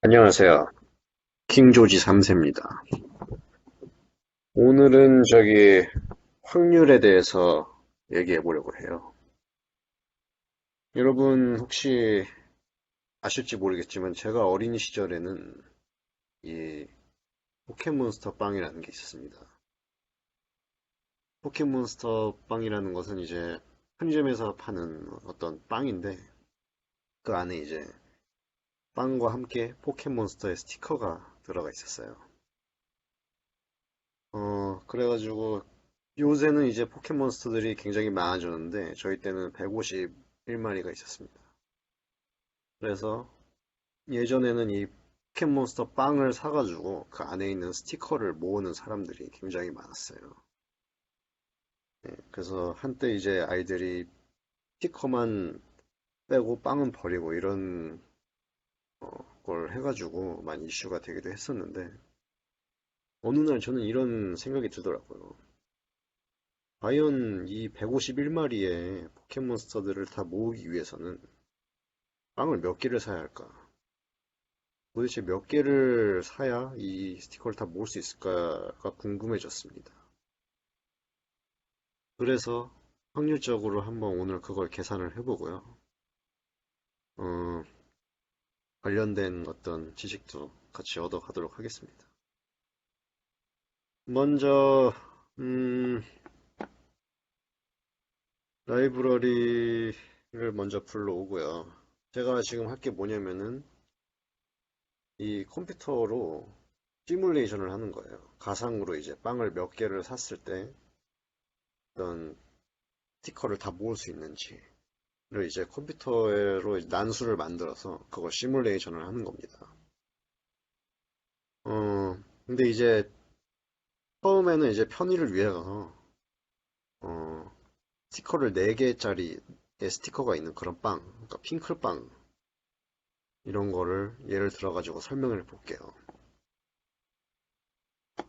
안녕하세요. 킹조지 3세입니다. 오늘은 확률에 대해서 얘기해 보려고 해요. 여러분 혹시 아실지 모르겠지만 제가 어린 시절에는 이 포켓몬스터 빵이라는 게 있었습니다. 포켓몬스터 빵이라는 것은 이제 편의점에서 파는 어떤 빵인데 그 안에 이제 빵과 함께 포켓몬스터의 스티커가 들어가 있었어요. 그래가지고 요새는 이제 포켓몬스터들이 굉장히 많아졌는데 저희 때는 151마리가 있었습니다. 그래서 예전에는 이 포켓몬스터 빵을 사가지고 그 안에 있는 스티커를 모으는 사람들이 굉장히 많았어요. 그래서 한때 이제 아이들이 스티커만 빼고 빵은 버리고 이런 걸 해가지고 많이 이슈가 되기도 했었는데 어느 날 저는 이런 생각이 들더라고요. 과연 이 151마리의 포켓몬스터들을 다 모으기 위해서는 빵을 몇 개를 사야 할까? 도대체 몇 개를 사야 이 스티커를 다 모을 수 있을까가 궁금해졌습니다. 그래서 확률적으로 한번 오늘 그걸 계산을 해보고요. 어, 관련된 어떤 지식도 같이 얻어가도록 하겠습니다. 먼저, 음, 라이브러리를 먼저 불러오고요. 제가 지금 할 게 뭐냐면은 이 컴퓨터로 시뮬레이션을 하는 거예요. 가상으로 이제 빵을 몇 개를 샀을 때 어떤 스티커를 다 모을 수 있는지를 이제 컴퓨터로 난수를 만들어서 그걸 시뮬레이션을 하는 겁니다. 근데 이제 처음에는 이제 편의를 위해서 어, 스티커를 4개짜리 스티커가 있는 그런 빵, 그러니까 핑클빵 이런 거를 예를 들어가지고 설명을 볼게요.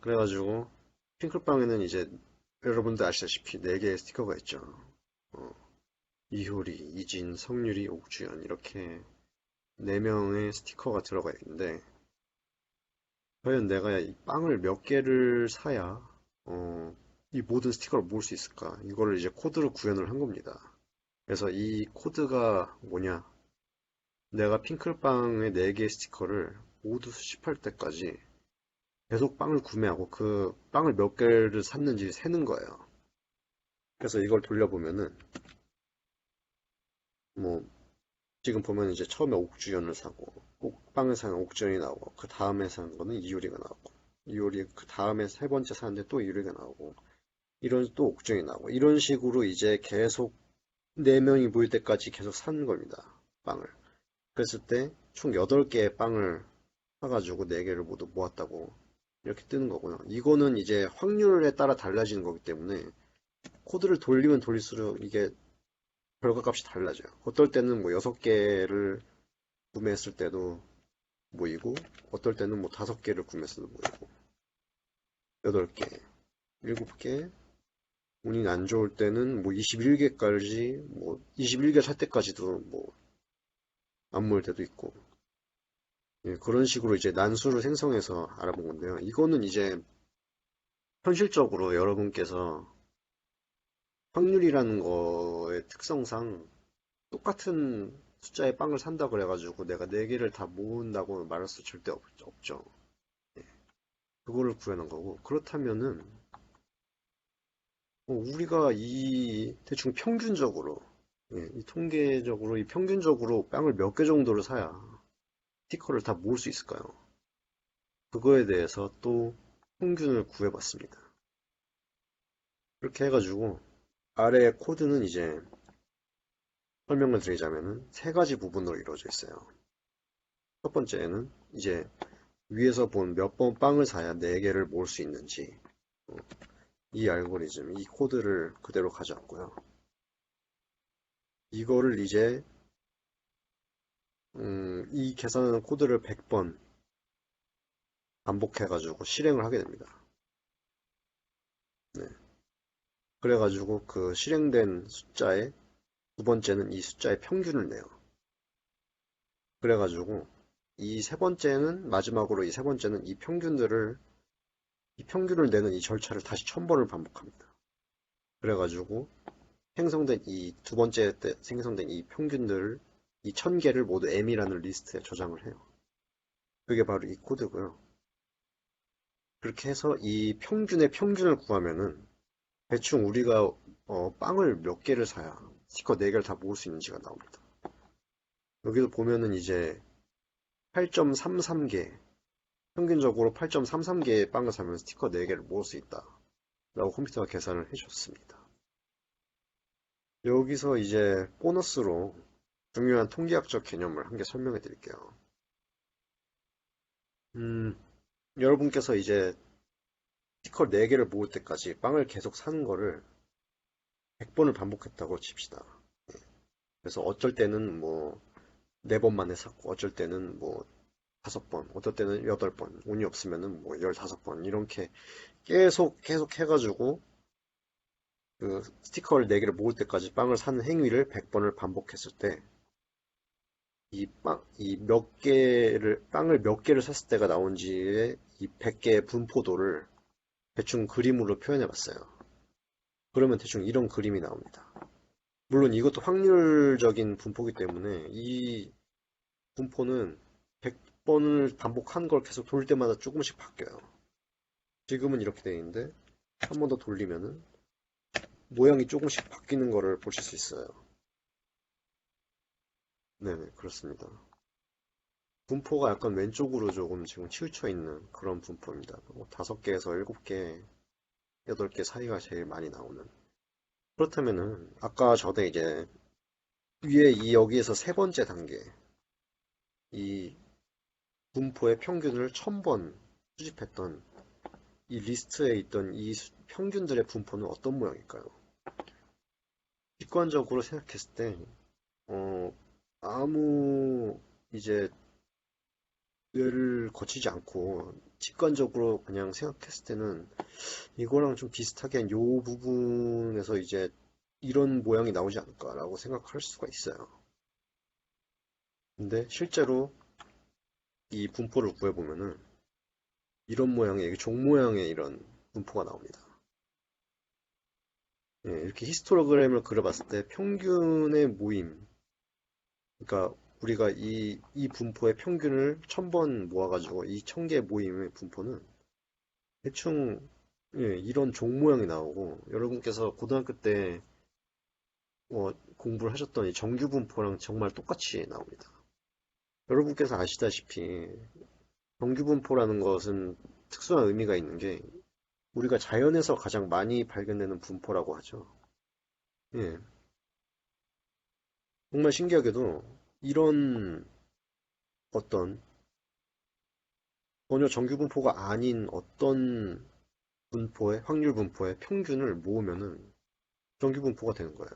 그래가지고 핑클빵에는 이제 여러분들 아시다시피 4개의 스티커가 있죠. 어, 이효리, 이진, 성유리, 옥주연 이렇게 4명의 스티커가 들어가 있는데 과연 내가 이 빵을 몇 개를 사야 이 모든 스티커를 모을 수 있을까? 이거를 이제 코드로 구현을 한 겁니다. 그래서 이 코드가 뭐냐? 내가 핑클빵의 4개의 스티커를 모두 수집할 때까지 계속 빵을 구매하고 그 빵을 몇 개를 샀는지 세는 거예요. 그래서 이걸 돌려보면은 뭐 지금 보면 이제 처음에 옥주연을 사고 빵을 사는 옥주연이 나오고 그 다음에 사는 거는 이효리가 나오고 이효리 그 다음에 세 번째 사는데 또 이효리가 나오고 이런 또 옥정이 나오고 이런 식으로 이제 계속 4명이 모일 때까지 계속 사는 겁니다. 빵을. 그랬을 때 총 8개의 빵을 사가지고 4개를 모두 모았다고 이렇게 뜨는 거고요. 이거는 이제 확률에 따라 달라지는 거기 때문에 코드를 돌리면 돌릴수록 이게 결과값이 달라져요. 어떨 때는 뭐 6개를 구매했을 때도 모이고 어떨 때는 뭐 5개를 구매했을 때도 모이고 8개, 7개, 운이 안 좋을 때는 뭐 21개까지 뭐 21개 살 때까지도 뭐 안 모일 때도 있고 예, 그런 식으로 이제 난수를 생성해서 알아본 건데요. 이거는 이제 현실적으로 여러분께서 확률이라는 거의 특성상 똑같은 숫자의 빵을 산다 그래가지고 내가 4개를 다 모은다고 말할 수 절대 없죠. 예, 그거를 구현한 거고 그렇다면은 우리가 이 대충 평균적으로 이 통계적으로 이 평균적으로 빵을 몇 개 정도를 사야 스티커를 다 모을 수 있을까요? 그거에 대해서 또 평균을 구해봤습니다. 이렇게 해가지고 아래 코드는 이제 설명을 드리자면은 3가지 부분으로 이루어져 있어요. 첫 번째는 이제 위에서 본 몇 번 빵을 사야 4개를 모을 수 있는지 어, 이 알고리즘, 이 코드를 그대로 가져왔고요. 이거를 이제 이 계산하는 코드를 100번 반복해가지고 실행을 하게 됩니다. 네. 그래가지고 그 실행된 숫자의 두 번째는 이 숫자의 평균을 내요. 그래가지고 이 세 번째는, 마지막으로 이 세 번째는 이 평균을 내는 이 절차를 다시 1000번을 반복합니다. 그래가지고 생성된 이 두 번째 때 생성된 이 평균들을 이 1000개를 모두 M이라는 리스트에 저장을 해요. 그게 바로 이 코드고요. 그렇게 해서 이 평균의 평균을 구하면은 대충 우리가 빵을 몇 개를 사야 스티커 4개를 다 모을 수 있는지가 나옵니다. 여기도 보면은 이제 8.33개, 평균적으로 8.33개의 빵을 사면 스티커 4개를 모을 수 있다 라고 컴퓨터가 계산을 해줬습니다. 여기서 이제 보너스로 중요한 통계학적 개념을 한 개 설명해 드릴게요. 음, 여러분께서 이제 스티커 4개를 모을 때까지 빵을 계속 사는 거를 100번을 반복했다고 칩시다. 그래서 어쩔 때는 뭐 4번 만에 샀고, 어쩔 때는 뭐 5번, 어떨 때는 8번, 운이 없으면은 뭐 15번, 이렇게 계속 해가지고 그 스티커를 4개를 모을 때까지 빵을 사는 행위를 100번을 반복했을 때 빵을 몇 개를 샀을 때가 나온지의 이 100개의 분포도를 대충 그림으로 표현해 봤어요. 그러면 대충 이런 그림이 나옵니다. 물론 이것도 확률적인 분포이기 때문에 이 분포는 100번을 반복한 걸 계속 돌 때마다 조금씩 바뀌어요. 지금은 이렇게 되어 있는데 한 번 더 돌리면은 모양이 조금씩 바뀌는 거를 보실 수 있어요. 네네, 그렇습니다. 분포가 약간 왼쪽으로 조금 지금 치우쳐 있는 그런 분포입니다. 5개에서 7개, 8개 사이가 제일 많이 나오는. 그렇다면은 아까 전에 이제 위에 이 여기에서 세 번째 단계 이 분포의 평균을 1000번 수집했던 이 리스트에 있던 이 평균들의 분포는 어떤 모양일까요? 직관적으로 생각했을 때 어, 아무 이제 뇌를 거치지 않고 직관적으로 그냥 생각했을 때는 이거랑 좀 비슷하게 한 요 부분에서 이제 이런 모양이 나오지 않을까라고 생각할 수가 있어요. 근데 실제로 이 분포를 구해보면은 이런 모양의, 이게 종 모양의 이런 분포가 나옵니다. 예, 이렇게 히스토그램을 그려봤을 때 평균의 모임, 그러니까 우리가 이 분포의 평균을 1000번 모아가지고 이 1000개 모임의 분포는 대충 예, 이런 종 모양이 나오고 여러분께서 고등학교 때 공부를 하셨던 이 정규 분포랑 정말 똑같이 나옵니다. 여러분께서 아시다시피 정규 분포라는 것은 특수한 의미가 있는 게 우리가 자연에서 가장 많이 발견되는 분포라고 하죠. 예, 정말 신기하게도 이런 어떤 전혀 정규 분포가 아닌 어떤 분포의 확률 분포의 평균을 모으면은 정규 분포가 되는 거예요.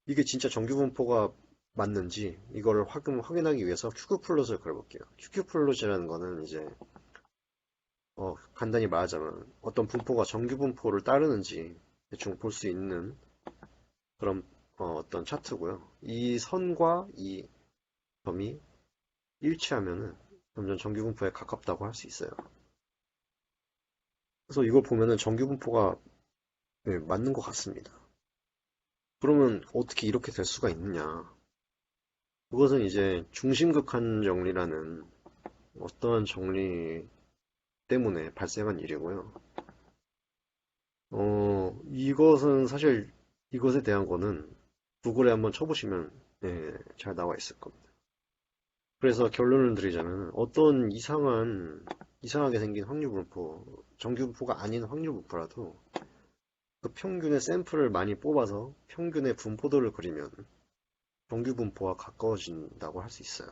이게 진짜 정규 분포가 맞는지 이거를 확인하기 위해서 큐브 플롯을 그려볼게요. 큐브 플롯이라는 거는 이제 간단히 말하자면 어떤 분포가 정규 분포를 따르는지 대충 볼 수 있는 그런 어떤 차트고요. 이 선과 이 점이 일치하면은 점점 정규 분포에 가깝다고 할 수 있어요. 그래서 이걸 보면은 정규 분포가 네, 맞는 것 같습니다. 그러면 어떻게 이렇게 될 수가 있느냐? 그것은 이제 중심극한 정리라는 어떠한 정리 때문에 발생한 일이고요. 이것은 사실 이것에 대한 거는 구글에 한번 쳐보시면 잘 나와 있을 겁니다. 그래서 결론을 드리자면 어떤 이상하게 생긴 확률 분포, 정규 분포가 아닌 확률 분포라도 그 평균의 샘플을 많이 뽑아서 평균의 분포도를 그리면 정규 분포와 가까워진다고 할 수 있어요.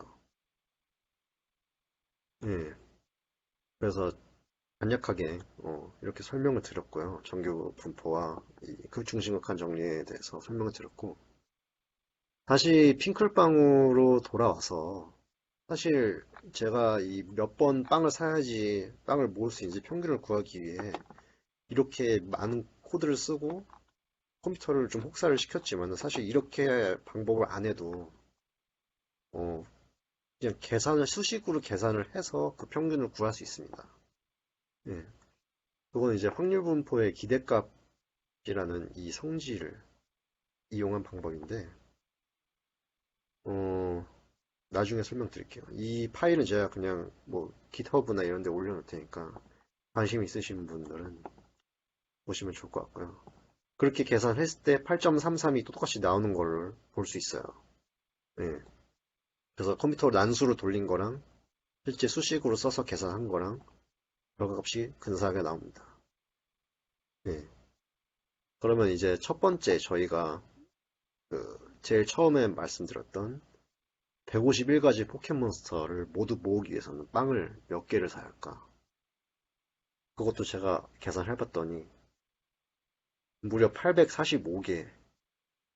예. 그래서 간략하게 이렇게 설명을 드렸고요. 정규 분포와 이 극중심극한 정리에 대해서 설명을 드렸고 다시 핑클빵으로 돌아와서 사실 제가 이 몇 번 빵을 사야지 빵을 모을 수 있는지 평균을 구하기 위해 이렇게 많은 코드를 쓰고 컴퓨터를 좀 혹사를 시켰지만 사실 이렇게 방법을 안 해도 어, 그냥 수식으로 계산을 해서 그 평균을 구할 수 있습니다. 예. 그건 이제 확률분포의 기대값이라는 이 성질을 이용한 방법인데, 어, 나중에 설명드릴게요. 이 파일은 제가 그냥 뭐 깃허브나 이런 데 올려놓을 테니까 관심 있으신 분들은 보시면 좋을 것 같고요. 그렇게 계산했을 때 8.33이 똑같이 나오는 걸 볼 수 있어요. 예. 그래서 컴퓨터로 난수로 돌린 거랑 실제 수식으로 써서 계산한 거랑 결과값이 근사하게 나옵니다. 예. 그러면 이제 첫 번째 저희가 제일 처음에 말씀드렸던 151가지 포켓몬스터를 모두 모으기 위해서는 빵을 몇 개를 사야 할까? 그것도 제가 계산을 해봤더니 무려 845개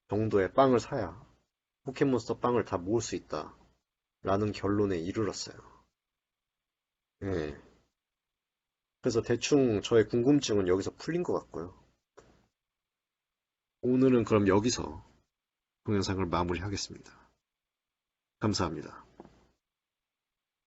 정도의 빵을 사야 포켓몬스터 빵을 다 모을 수 있다라는 결론에 이르렀어요. 예. 그래서 대충 저의 궁금증은 여기서 풀린 것 같고요. 오늘은 그럼 여기서 동영상을 마무리하겠습니다. 감사합니다.